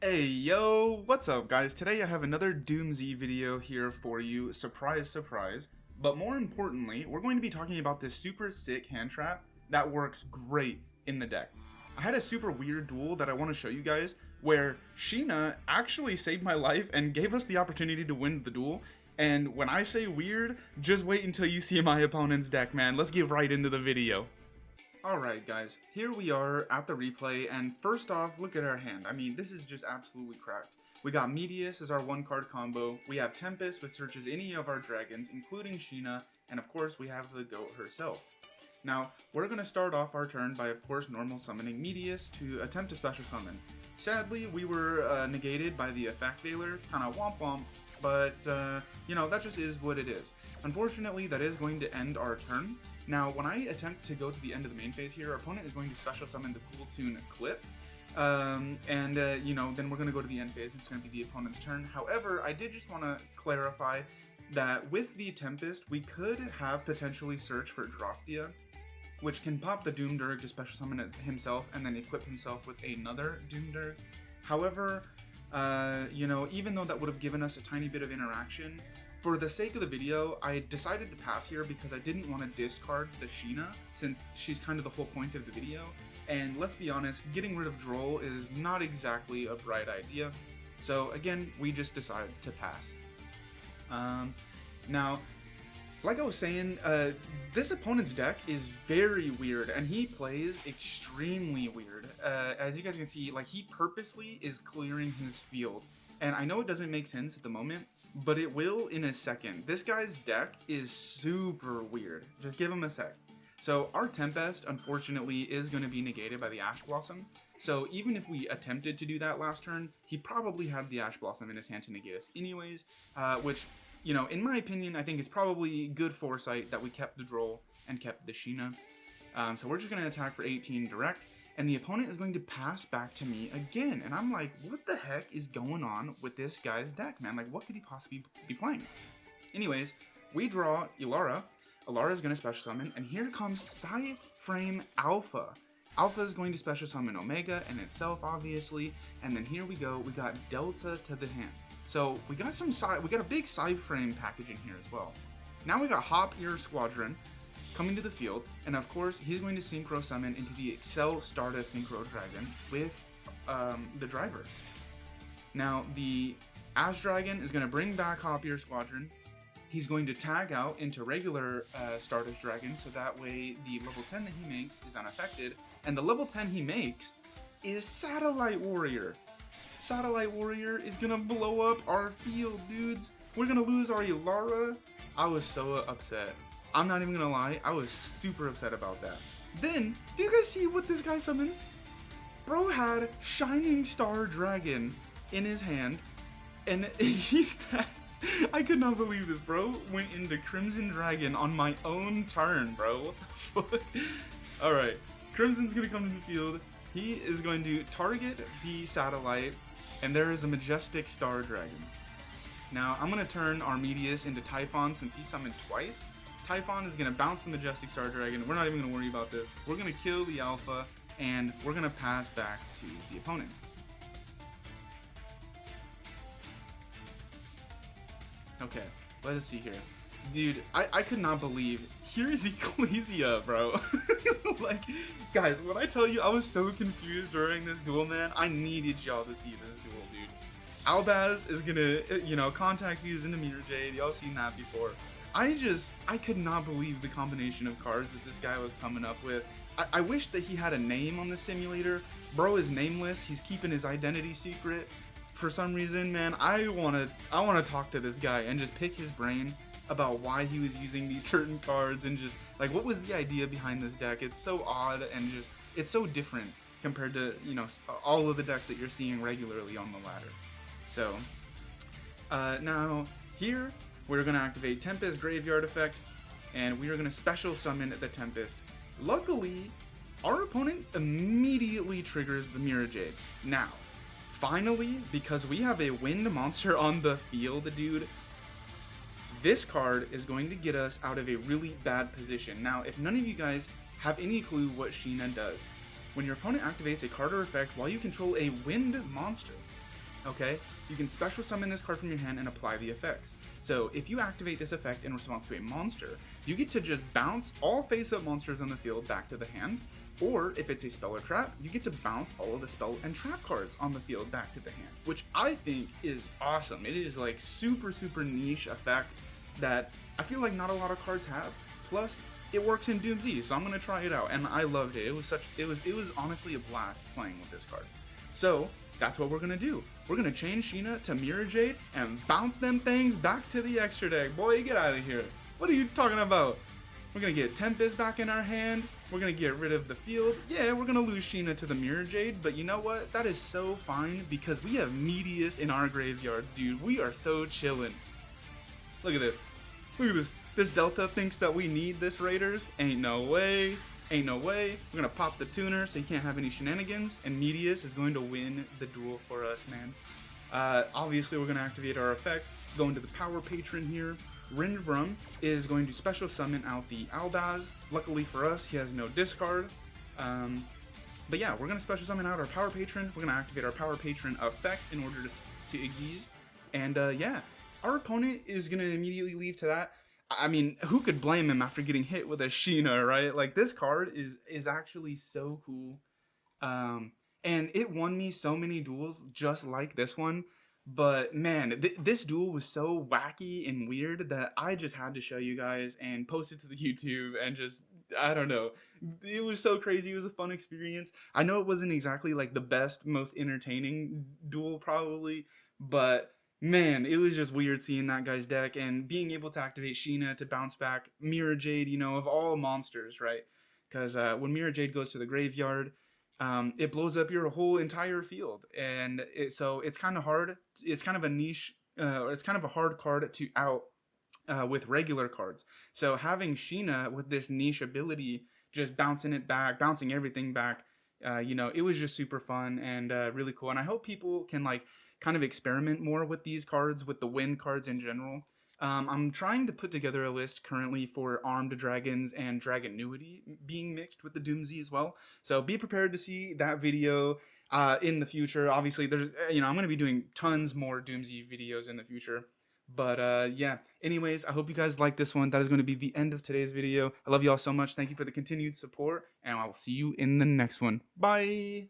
Hey yo, what's up guys? Today I have another Doomz video here for you, surprise surprise. But more importantly, we're going to be talking about this super sick hand trap that works great in the deck. I had a super weird duel that I want to show you guys where Sheena actually saved my life and gave us the opportunity to win the duel. And when I say weird, just wait until you see my opponent's deck, man. Let's get right into the video. Alright guys, here we are at the replay, and first off, look at our hand. I mean, this is just absolutely cracked. We got Medius as our one card combo, we have Tempest, which searches any of our dragons, including Sheena, and of course we have the GOAT herself. Now, we're going to start off our turn by of course normal summoning Medius to attempt to special summon. Sadly, we were negated by the effect veiler, kinda womp womp, but you know, that just is what it is. Unfortunately, that is going to end our turn. Now, when I attempt to go to the end of the main phase here, our opponent is going to special summon the Cool Tune Clip. You know, then we're going to go to the end phase. It's going to be the opponent's turn. However, I did just want to clarify that with the Tempest, we could have potentially search for Drostia, which can pop the Doomdirk to special summon it himself and then equip himself with another Doomdirk. However, you know, even though that would have given us a tiny bit of interaction, for the sake of the video, I decided to pass here because I didn't want to discard the Sheena, since she's kind of the whole point of the video. And let's be honest, getting rid of Droll is not exactly a bright idea. So again, we just decided to pass. Now, like I was saying, this opponent's deck is very weird, and he plays extremely weird. As you guys can see, like, he purposely is clearing his field. And I know it doesn't make sense at the moment, but it will in a second. This guy's deck is super weird. Just give him a sec. So our Tempest, unfortunately, is going to be negated by the Ash Blossom. So even if we attempted to do that last turn, he probably had the Ash Blossom in his hand to negate us anyways. Which, you know, in my opinion, I think is probably good foresight that we kept the Droll and kept the Sheena. So we're just going to attack for 18 direct. And the opponent is going to pass back to me again. And I'm like, what the heck is going on with this guy's deck, man? Like, what could he possibly be playing? Anyways, we draw Ilara. Ilara is going to special summon. And here comes Psy-Frame Alpha. Alpha is going to special summon Omega and itself, obviously. And then here we go. We got Delta to the hand. So we got a big Psy-Frame package in here as well. Now we got Hop Ear Squadron coming to the field, and of course he's going to synchro summon into the Excel Stardust Synchro Dragon with the driver. Now the Ash Dragon is going to bring back Hopier Squadron. He's going to tag out into regular Stardust Dragon, so that way the level 10 that he makes is unaffected, and the level 10 he makes is Satellite Warrior. Satellite Warrior is going to blow up our field, dudes. We're going to lose our Ilara. I was so upset. I'm not even gonna lie, I was super upset about that. Then, do you guys see what this guy summoned? Bro had Shining Star Dragon in his hand, and I could not believe this, bro. Went into Crimson Dragon on my own turn, bro. What the fuck? Alright, Crimson's gonna come to the field. He is going to target the satellite, and there is a Majestic Star Dragon. Now, I'm gonna turn our Medius into Typhon since he summoned twice. Typhon is going to bounce the Majestic Star Dragon. We're not even going to worry about this. We're going to kill the Alpha, and we're going to pass back to the opponent. Okay, let us see here. Dude, I could not believe. Here's Ecclesia, bro. Like, guys, when I tell you I was so confused during this duel, man, I needed y'all to see this duel, dude. Albaz is going to, you know, contact fuse into Mirror Jade. Y'all seen that before. I could not believe the combination of cards that this guy was coming up with. I wish that he had a name on the simulator. Bro is nameless. He's keeping his identity secret. For some reason, man, I wanna talk to this guy and just pick his brain about why he was using these certain cards and just like what was the idea behind this deck. It's so odd and just it's so different compared to, you know, all of the decks that you're seeing regularly on the ladder. So now here we're going to activate Tempest Graveyard Effect, and we are going to special summon the Tempest. Luckily, our opponent immediately triggers the Mirror Jade. Now, finally, because we have a wind monster on the field, dude, this card is going to get us out of a really bad position. Now, if none of you guys have any clue what Sheena does, when your opponent activates a card or effect while you control a wind monster, Okay, you can special summon this card from your hand and apply the effects. So if you activate this effect in response to a monster, you get to just bounce all face-up monsters on the field back to the hand, or if it's a spell or trap, you get to bounce all of the spell and trap cards on the field back to the hand, which I think is awesome. It is like super niche effect that I feel like not a lot of cards have. Plus, it works in Doomz, so I'm gonna try it out, and I loved it. It was honestly a blast playing with this card. So that's what we're gonna do. We're gonna change Sheena to Mirror Jade and bounce them things back to the extra deck. Boy, get out of here. What are you talking about? We're gonna get Tempest back in our hand. We're gonna get rid of the field. Yeah, we're gonna lose Sheena to the Mirror Jade, but you know what? That is so fine because we have Medius in our graveyards, dude. We are so chillin'. Look at this. Look at this. This Delta thinks that we need this Raiders. Ain't no way. Ain't no way. We're gonna pop the tuner so you can't have any shenanigans, and Medius is going to win the duel for us, man. Obviously, we're gonna activate our effect, go into the Power Patron here. Rindbrum is going to special summon out the Albaz. Luckily for us, he has no discard. But yeah, we're gonna special summon out our Power Patron. We're gonna activate our Power Patron effect in order to exease. And yeah, our opponent is gonna immediately leave to that. I mean, who could blame him after getting hit with a Sheena, right? Like, this card is actually so cool. And it won me so many duels just like this one. But man, this duel was so wacky and weird that I just had to show you guys and post it to the YouTube and just, I don't know. It was so crazy. It was a fun experience. I know it wasn't exactly like the best, most entertaining duel probably, but man, it was just weird seeing that guy's deck and being able to activate Sheena to bounce back Mirror Jade, you know, of all monsters, right? Because when Mirror Jade goes to the graveyard, it blows up your whole entire field, and so it's kind of hard. It's kind of a niche. It's kind of a hard card to out with regular cards. So having Sheena with this niche ability, just bouncing it back, bouncing everything back, you know, it was just super fun and really cool. And I hope people can like kind of experiment more with these cards, with the wind cards in general. I'm trying to put together a list currently for Armed Dragons and Dragonuity being mixed with the Doomz as well. So be prepared to see that video in the future. Obviously, there's, you know, I'm going to be doing tons more Doomz videos in the future. But yeah, anyways, I hope you guys like this one. That is going to be the end of today's video. I love you all so much. Thank you for the continued support, and I will see you in the next one. Bye!